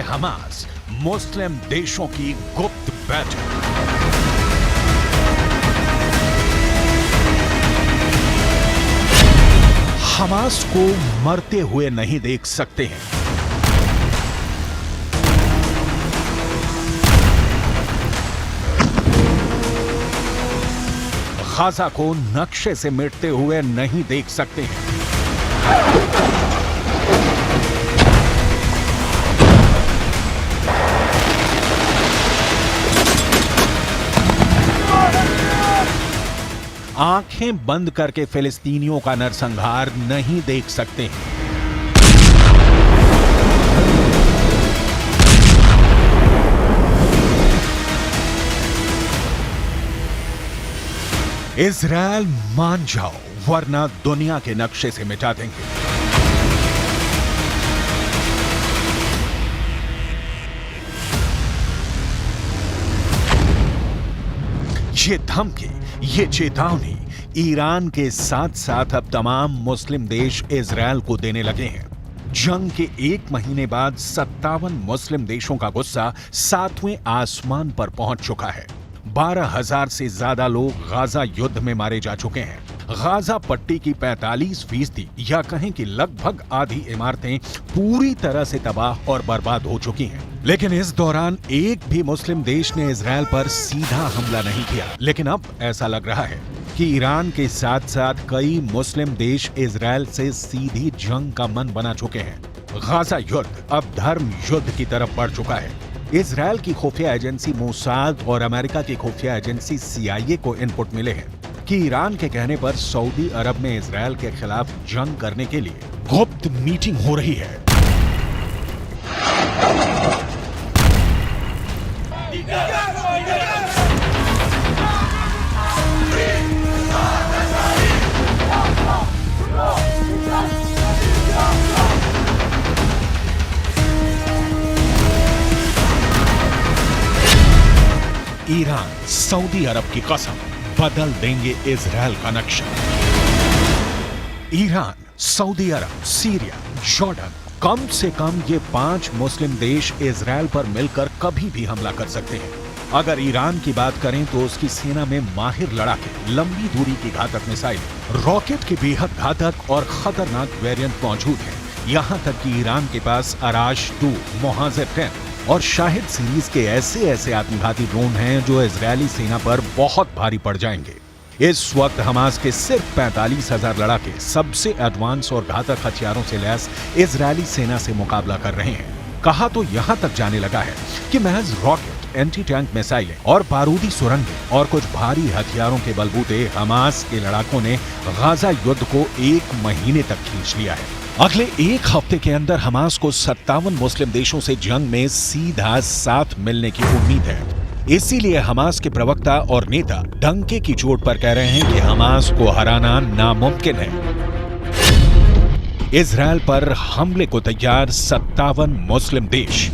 Hamas मुस्लिम देशों की गुप्त बैठक। हमास को मरते हुए नहीं देख सकते हैं। गाजा को नक्शे से मिटते हुए नहीं देख सकते हैं। आंखें बंद करके फिलिस्तीनियों का नरसंहार नहीं देख सकते हैं। इजराइल मान जाओ वरना दुनिया के नक्शे से मिटा देंगे। ये धमकी, ये चेतावनी ईरान के साथ साथ अब तमाम मुस्लिम देश इजराइल को देने लगे हैं। जंग के 1 महीने बाद 57 मुस्लिम देशों का गुस्सा 7वें आसमान पर पहुंच चुका है। 12,000 से ज्यादा लोग गाजा युद्ध में मारे जा चुके हैं। गाजा पट्टी की 45% या कहें कि लगभग आधी इमारतें पूरी तरह से तबाह और बर्बाद हो चुकी हैं। लेकिन इस दौरान एक भी मुस्लिम देश ने इजराइल पर सीधा हमला नहीं किया। लेकिन अब ऐसा लग रहा है कि ईरान के साथ साथ कई मुस्लिम देश इजराइल से सीधी जंग का मन बना चुके हैं। गाजा युद्ध अब धर्म युद्ध की तरफ बढ़ चुका है। इजराइल की खुफिया एजेंसी मोसाद और अमेरिका की खुफिया एजेंसी CIA को इनपुट मिले हैं कि ईरान के कहने पर सऊदी अरब में इजराइल के खिलाफ जंग करने के लिए गुप्त मीटिंग हो रही है। ईरान सऊदी अरब की कसम, बदल देंगे इजराइल का नक्शा। ईरान, सऊदी अरब, सीरिया, जॉर्डन, कम से कम ये 5 मुस्लिम देश इजराइल पर मिलकर कभी भी हमला कर सकते हैं। अगर ईरान की बात करें तो उसकी सेना में माहिर लड़ाके, लंबी दूरी की घातक मिसाइल, रॉकेट के बेहद घातक और खतरनाक वेरिएंट मौजूद हैं। यहां तक कि ईरान के पास अराश 2, मोहाजिर 10 और शाहिद सीरीज के ऐसे आत्मघाती ड्रोन हैं जो इजरायली सेना पर बहुत भारी पड़ जाएंगे। इस वक्त हमास के सिर्फ 45,000 लड़ाके सबसे एडवांस और घातक हथियारों से लैस इजरायली सेना से मुकाबला कर रहे हैं। कहा तो यहां तक जाने लगा है कि महज रॉकेट, एंटी टैंक मिसाइलें और बारूदी सुरंगें और कुछ भारी हथियारों के बलबूते हमास के लड़ाकों ने गाजा युद्ध को 1 महीने तक खींच लिया है। अगले 1 हफ्ते के अंदर हमास को 57 मुस्लिम देशों से जंग में सीधा साथ मिलने की उम्मीद है। इसीलिए हमास के प्रवक्ता और नेता डंके की चोट पर कह रहे हैं कि हमास को हराना नामुमकिन है। इजराइल पर हमले को तैयार 57 मुस्लिम देश।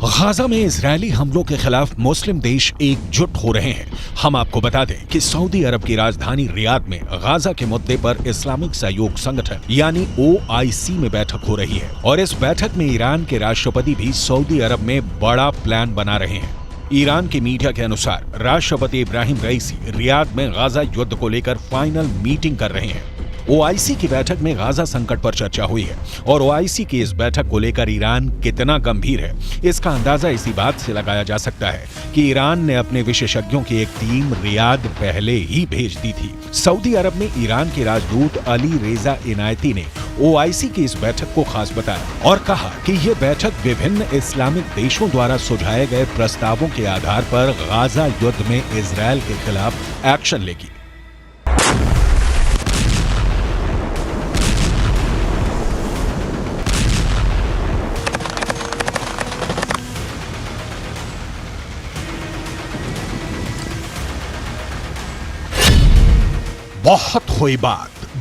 गाजा में इजरायली हमलों के खिलाफ मुस्लिम देश एकजुट हो रहे हैं। हम आपको बता दें कि सऊदी अरब की राजधानी रियाद में गाजा के मुद्दे पर इस्लामिक सहयोग संगठन यानी OIC में बैठक हो रही है और इस बैठक में ईरान के राष्ट्रपति भी सऊदी अरब में बड़ा प्लान बना रहे हैं। ईरान की मीडिया के अनुसार राष्ट्रपति इब्राहिम रईसी रियाद में गाजा युद्ध को लेकर फाइनल मीटिंग कर रहे हैं। OIC की बैठक में गाजा संकट पर चर्चा हुई है और OIC की इस बैठक को लेकर ईरान कितना गंभीर है इसका अंदाजा इसी बात से लगाया जा सकता है कि ईरान ने अपने विशेषज्ञों की एक टीम रियाद पहले ही भेज दी थी। सऊदी अरब में ईरान के राजदूत अली रेजा इनायती ने OIC की इस बैठक को खास बताया और कहा कि यह बैठक विभिन्न इस्लामिक देशों द्वारा सुझाए गए प्रस्तावों के आधार पर गाजा युद्ध में इजरायल के खिलाफ एक्शन लेगी। बहुत हुई बात,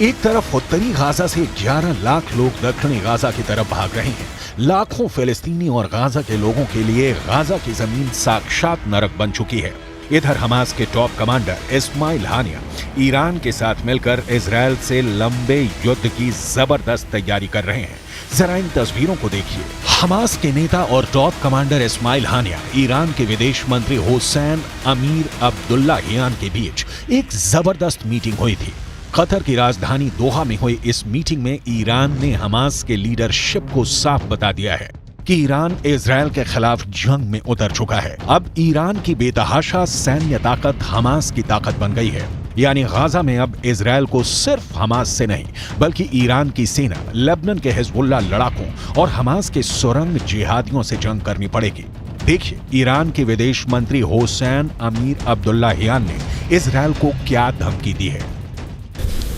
एक तरफ उत्तरी गाजा से 11 लाख लोग दक्षिणी गाजा की तरफ भाग रहे हैं। लाखों फिलिस्तीनी और गाजा के लोगों के लिए गाजा की जमीन साक्षात नरक बन चुकी है। इधर हमास के टॉप कमांडर इस्माइल हानिया ईरान के साथ मिलकर इजराइल से लंबे युद्ध की जबरदस्त तैयारी कर रहे हैं। जरा इन तस्वीरों को देखिए। हमास के नेता और टॉप कमांडर इस्माइल हानिया ईरान के विदेश मंत्री हुसैन अमीर अब्दुल्लाहियान के बीच एक जबरदस्त मीटिंग हुई थी। कतर की राजधानी दोहा में हुई इस मीटिंग में ईरान ने हमास के लीडरशिप को साफ बता दिया है कि ईरान इजराइल के खिलाफ जंग में उतर चुका है। अब ईरान की बेतहाशा सैन्य ताकत हमास की ताकत बन गई है। यानी गाजा में अब इजराइल को सिर्फ हमास से नहीं बल्कि ईरान की सेना, लेबनान के हिजबुल्ला लड़ाकों और हमास के सुरंग जिहादियों से जंग करनी पड़ेगी। देखिए ईरान के विदेश मंत्री हुसैन अमीर अब्दुल्लाहियान ने इजराइल को क्या धमकी दी है।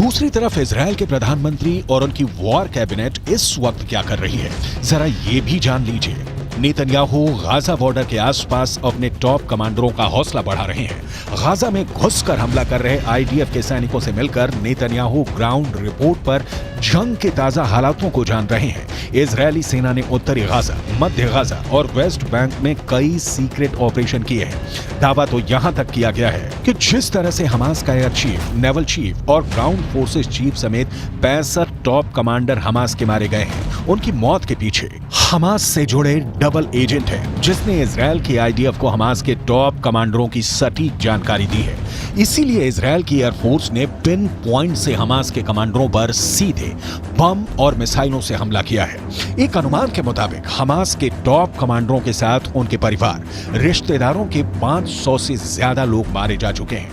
दूसरी तरफ इजराइल के प्रधानमंत्री और उनकी वॉर कैबिनेट इस वक्त क्या कर रही है, जरा ये भी जान लीजिए। नेतन्याहू गाजा बॉर्डर के आसपास अपने टॉप कमांडरों का हौसला बढ़ा रहे हैं। गाजा में घुसकर हमला कर रहे आईडीएफ के सैनिकों से मिलकर नेतन्याहू ग्राउंड रिपोर्ट पर जंग के ताजा हालातों को जान रहे हैं। इजरायली सेना ने उत्तरी गाजा, मध्य गाजा और वेस्ट बैंक में कई सीक्रेट ऑपरेशन किए हैं। दावा तो यहाँ तक किया गया है कि जिस तरह से हमास का एयर चीफ, नेवल चीफ और ग्राउंड फोर्सेस चीफ समेत 65 टॉप कमांडर हमास के मारे गए हैं, उनकी मौत के पीछे हमास से जुड़े डबल एजेंट है जिसने इजराइल की आईडीएफ को हमास के टॉप कमांडरों की सटीक जानकारी दी है। इसीलिए इजराइल की एयरफोर्स ने पिन पॉइंट से हमास के कमांडरों पर सीधे बम और मिसाइलों से हमला किया है। एक अनुमान के मुताबिक हमास के टॉप कमांडरों के साथ उनके परिवार, रिश्तेदारों के 500 से ज्यादा लोग मारे जा चुके हैं।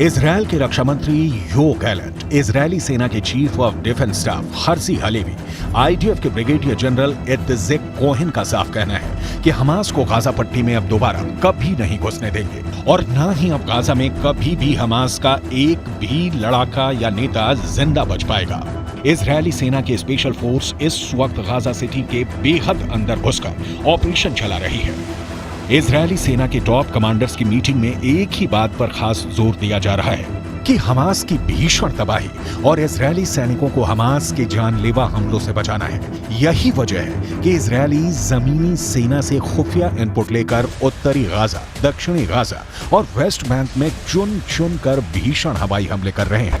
इजराइल के रक्षा मंत्री यो गैलेंट, इजरायली सेना के chief of defence staff Herzi Halevi, IDF के ब्रिगेडियर जनरल इत्ज़ेक कोहेन का साफ कहना है कि हमास को गाजा पट्टी में अब दोबारा कभी नहीं घुसने देंगे और न ही अब गाजा में कभी भी हमास का एक भी लड़ाका या नेता जिंदा बच पाएगा। इजरायली सेना की स्पेशल फोर्स इस वक्त गाजा सिटी के बेहद अंदर घुसकर ऑपरेशन चला रही है। इजरायली सेना के टॉप कमांडर्स की मीटिंग में एक ही बात पर खास जोर दिया जा रहा है कि हमास की भीषण तबाही और इजरायली सैनिकों को हमास के जानलेवा हमलों से बचाना है। यही वजह है कि इजरायली जमीनी सेना से खुफिया इनपुट लेकर उत्तरी गाजा, दक्षिणी गाजा और वेस्ट बैंक में चुन चुन कर भीषण हवाई हमले कर रहे हैं।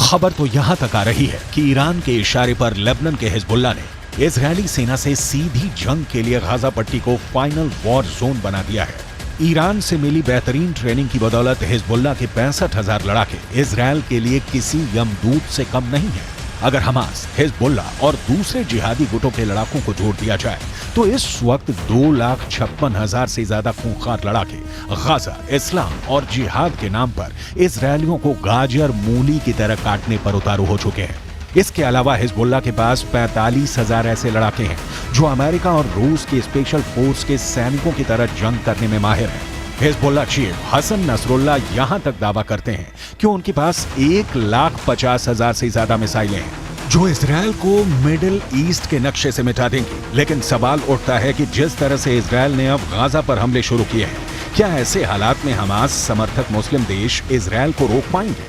खबर तो यहां तक आ रही है कि ईरान के इशारे पर लेबनान के हिजबुल्ला ने इजरायली सेना से सीधी जंग के लिए गाजा पट्टी को फाइनल वॉर जोन बना दिया है। ईरान से मिली बेहतरीन ट्रेनिंग की बदौलत हिजबुल्ला के 65,000 लड़ाके इजरायल के लिए किसी यमदूत से कम नहीं है। अगर हमास, हिजबुल्ला और दूसरे जिहादी गुटों के लड़ाकों को जोड़ दिया जाए तो इस वक्त 2,56,000 से ज्यादा खूंखार लड़ाके गाजा, इस्लाम और जिहाद के नाम पर इजरायलियों को गाजर मूली की तरह काटने पर उतारू हो चुके हैं। इसके अलावा हिजबुल्ला के पास 45,000 ऐसे लड़ाके हैं जो अमेरिका और रूस की स्पेशल फोर्स के सैनिकों की तरह जंग करने में माहिर हैं। हिजबुल्ला चीफ हसन नसरुल्ला यहां तक दावा करते हैं कि उनके पास 1,50,000 से ज्यादा मिसाइलें हैं। जो इजराइल को मिडिल ईस्ट के नक्शे से मिटा देंगी। लेकिन सवाल उठता है कि जिस तरह से इजराइल ने अब गाजा पर हमले शुरू किए हैं, क्या ऐसे हालात में हमास समर्थक मुस्लिम देश इजराइल को रोक पाएंगे?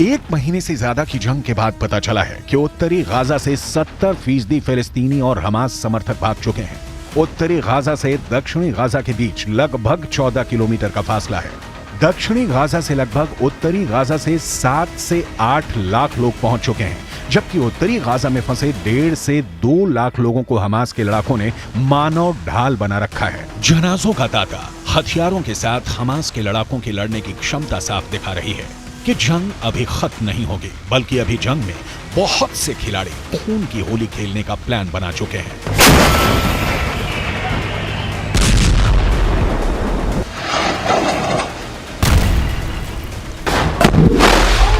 एक महीने से ज्यादा की जंग के बाद पता चला है कि उत्तरी गाजा से 70% फिलिस्तीनी और हमास समर्थक भाग चुके हैं। उत्तरी गाजा से दक्षिणी गाजा के बीच लगभग 14 किलोमीटर का फासला है। दक्षिणी गाजा से लगभग उत्तरी गाजा से 7 से 8 लाख लोग पहुंच चुके हैं, जबकि उत्तरी गाजा में फंसे 1.5 से 2 लाख लोगों को हमास के लड़ाकों ने मानव ढाल बना रखा है। जनाजों का तांता हथियारों के साथ हमास के लड़ाकों की लड़ने की क्षमता साफ दिखा रही है कि जंग अभी खत्म नहीं होगी, बल्कि अभी जंग में बहुत से खिलाड़ी खून की होली खेलने का प्लान बना चुके हैं।